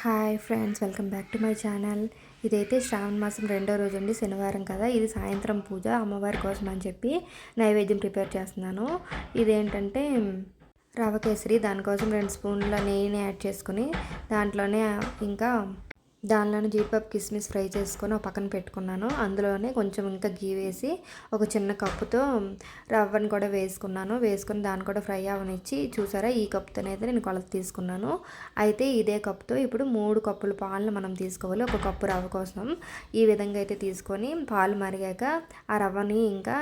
Hi friends, welcome back to my channel. ఇదైతే శ్రావణ మాసం 2వ రోజు అండి, శనివారం కదా. ఇది సాయంత్రం పూజ అమ్మవారి కోసం అని చెప్పి నైవేద్యం ప్రిపేర్ చేస్తున్నాను. ఇదేంటంటే రవ కేసరి. దానికోసం 2 స్పూన్ల నెయ్యిని యాడ్ చేసుకుని దాంట్లోనే ఇంకా దానిలోనే జీడిపప్పు కిస్మిస్ ఫ్రై చేసుకొని ఒక పక్కన పెట్టుకున్నాను. అందులోనే కొంచెం ఇంకా గీ వేసి ఒక చిన్న కప్పుతో రవ్వను కూడా వేసుకుని దాన్ని కూడా ఫ్రై అవనిచ్చి, చూసారా ఈ కప్పుతోనైతే నేను కొలత తీసుకున్నాను. అయితే ఇదే కప్పుతో ఇప్పుడు 3 కప్పుల పాలను మనం తీసుకోవాలి, ఒక కప్పు రవ్వ కోసం. ఈ విధంగా అయితే తీసుకొని పాలు మరిగాక ఆ రవ్వని ఇంకా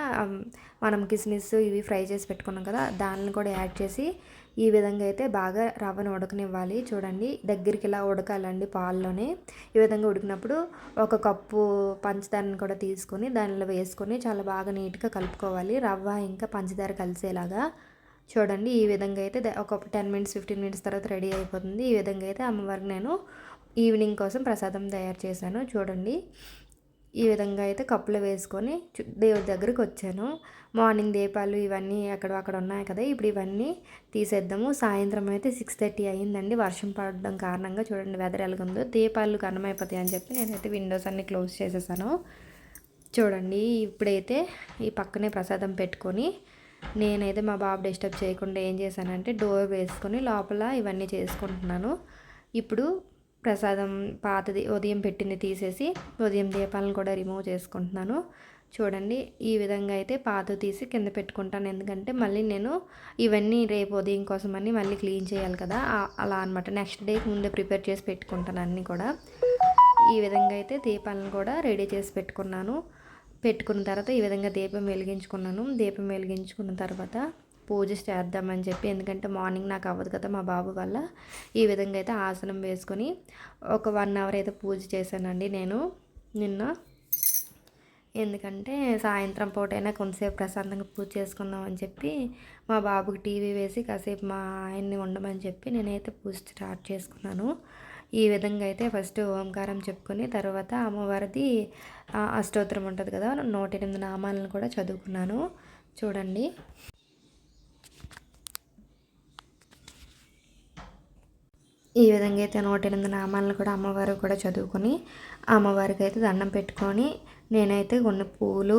మనం కిస్మిస్ ఇవి ఫ్రై చేసి పెట్టుకున్నాం కదా, దాన్ని కూడా యాడ్ చేసి ఈ విధంగా అయితే బాగా రవ్వను ఉడకనివ్వాలి. చూడండి, దగ్గరికి ఇలా ఉడకాలండి పాల్లోనే. ఈ విధంగా ఉడికినప్పుడు ఒక కప్పు పంచదారని కూడా తీసుకొని దానిలో వేసుకొని చాలా బాగా నీట్గా కలుపుకోవాలి, రవ్వ ఇంకా పంచదార కలిసేలాగా. చూడండి, ఈ విధంగా అయితే ఒక 10 మినిట్స్ 15 మినిట్స్ తర్వాత రెడీ అయిపోతుంది. ఈ విధంగా అయితే అమ్మవారికి నేను ఈవినింగ్ కోసం ప్రసాదం తయారు చేశాను. చూడండి, ఈ విధంగా అయితే కప్పులో వేసుకొని దేవుడి దగ్గరికి వచ్చాను. మార్నింగ్ దీపాలు ఇవన్నీ అక్కడ ఉన్నాయి కదా, ఇప్పుడు ఇవన్నీ తీసేద్దాము. సాయంత్రం అయితే 6:30 అయ్యిందండి. వర్షం పడడం కారణంగా చూడండి వెదర్ ఎలాగుందో. దీపాలు కన్నమైపోతాయి అని చెప్పి నేనైతే విండోస్ అన్నీ క్లోజ్ చేసేసాను. చూడండి, ఇప్పుడైతే ఈ పక్కనే ప్రసాదం పెట్టుకొని నేనైతే మా బాబు డిస్టర్బ్ చేయకుండా ఏం చేశానంటే డోర్ వేసుకొని లోపల ఇవన్నీ చేసుకుంటున్నాను. ఇప్పుడు ప్రసాదం పాతది ఉదయం పెట్టింది తీసేసి ఉదయం దీపాలను కూడా రిమూవ్ చేసుకుంటున్నాను. చూడండి, ఈ విధంగా అయితే పాత తీసి కింద పెట్టుకుంటాను, ఎందుకంటే మళ్ళీ నేను ఇవన్నీ రేపు ఉదయం కోసమని మళ్ళీ క్లీన్ చేయాలి కదా, అలా అనమాట. నెక్స్ట్ డేకి ముందే ప్రిపేర్ చేసి పెట్టుకుంటాను అన్నీ కూడా. ఈ విధంగా అయితే దీపాలను కూడా రెడీ చేసి పెట్టుకున్న తర్వాత ఈ విధంగా దీపం వెలిగించుకున్న తర్వాత పూజ చేద్దామని చెప్పి, ఎందుకంటే మార్నింగ్ నాకు అవ్వదు కదా మా బాబు వల్ల. ఈ విధంగా అయితే ఆసనం వేసుకొని ఒక 1 అవర్ అయితే పూజ చేశానండి నేను నిన్న. ఎందుకంటే సాయంత్రం పూటైనా కొంతసేపు ప్రశాంతంగా పూజ చేసుకుందామని చెప్పి మా బాబుకి టీవీ వేసి కాసేపు మా ఆయన్ని ఉండమని చెప్పి నేనైతే పూజ స్టార్ట్ చేసుకున్నాను. ఈ విధంగా అయితే ఫస్ట్ ఓంకారం చెప్పుకొని తర్వాత అమ్మవారిది అష్టోత్తరం ఉంటుంది కదా, 108 నామాలను కూడా చదువుకున్నాను. చూడండి, ఈ విధంగా అయితే 108 నామాలను కూడా అమ్మవారు కూడా చదువుకొని అమ్మవారికి అయితే దండం పెట్టుకొని నేనైతే కొన్ని పువ్వులు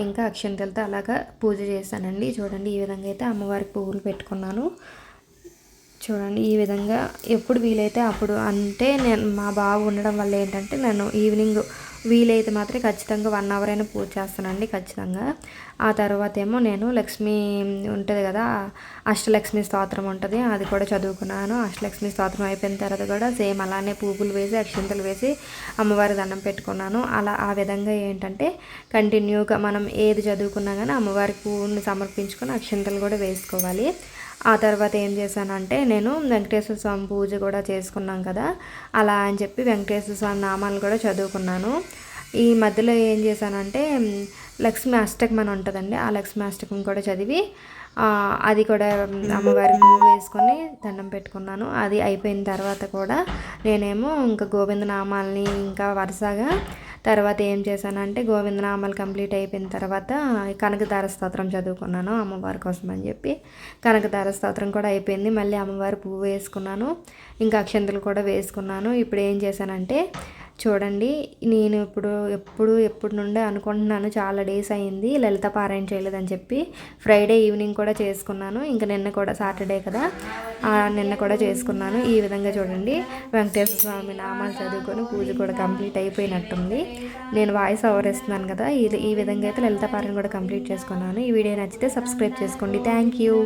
ఇంకా అక్షంతలతో అలాగా పూజ చేశానండి. చూడండి, ఈ విధంగా అయితే అమ్మవారికి పువ్వులు పెట్టుకున్నాను. చూడండి, ఈ విధంగా ఎప్పుడు వీలైతే అప్పుడు, అంటే నేను మా బాబు ఉండడం వల్ల ఏంటంటే నేను ఈవినింగ్ వీలైతే మాత్రం ఖచ్చితంగా 1 అవర్ అయినా పూజ చేస్తానండి ఖచ్చితంగా. ఆ తర్వాత ఏమో నేను లక్ష్మి ఉంటుంది కదా, అష్టలక్ష్మి స్తోత్రం ఉంటుంది, అది కూడా చదువుకున్నాను. అష్టలక్ష్మి స్తోత్రం అయిపోయిన తర్వాత కూడా సేమ్ అలానే పువ్వులు వేసి అక్షంతలు వేసి అమ్మవారి దండం పెట్టుకున్నాను. ఆ విధంగా ఏంటంటే కంటిన్యూగా మనం ఏది చదువుకున్నా కానీ అమ్మవారికి పువ్వుని సమర్పించుకొని అక్షంతలు కూడా వేసుకోవాలి. ఆ తర్వాత ఏం చేశానంటే నేను వెంకటేశ్వర స్వామి పూజ కూడా చేసుకున్నాం కదా, అలా అని చెప్పి వెంకటేశ్వర స్వామి నామాలు కూడా చదువుకున్నాను. ఈ మధ్యలో ఏం చేశానంటే లక్ష్మీ అష్టకం అని ఉంటుందండి, ఆ లక్ష్మీ అష్టకం కూడా చదివి అది కూడా అమ్మవారి పువ్వు వేసుకొని దండం పెట్టుకున్నాను. అది అయిపోయిన తర్వాత కూడా నేనేమో ఇంకా గోవిందనామాలని ఇంకా వరుసగా తర్వాత ఏం చేశానంటే గోవిందనామాలు కంప్లీట్ అయిపోయిన తర్వాత కనకధార స్తోత్రం చదువుకున్నాను అమ్మవారి కోసం అని చెప్పి. కనకధార స్తోత్రం కూడా అయిపోయింది. మళ్ళీ అమ్మవారి పువ్వు వేసుకున్నాను, ఇంకా అక్షంతలు కూడా వేసుకున్నాను. ఇప్పుడు ఏం చేశానంటే చూడండి, నేను ఎప్పుడు నుండే అనుకుంటున్నాను, చాలా డేస్ అయింది లలిత పారాయణ చేయలేదని చెప్పి. ఫ్రైడే ఈవినింగ్ కూడా చేసుకున్నాను, ఇంకా నిన్న కూడా సాటర్డే కదా, నిన్న కూడా చేసుకున్నాను. ఈ విధంగా చూడండి, వెంకటేశ్వర స్వామి నామాలు చదువుకొని పూజ కూడా కంప్లీట్ అయిపోయినట్టుంది. నేను వాయిస్ ఓవర్ ఇస్తున్నాను కదా, ఈ విధంగా అయితే లలిత పారాయణ కూడా కంప్లీట్ చేసుకున్నాను. ఈ వీడియో నచ్చితే సబ్స్క్రైబ్ చేసుకోండి. Thank you.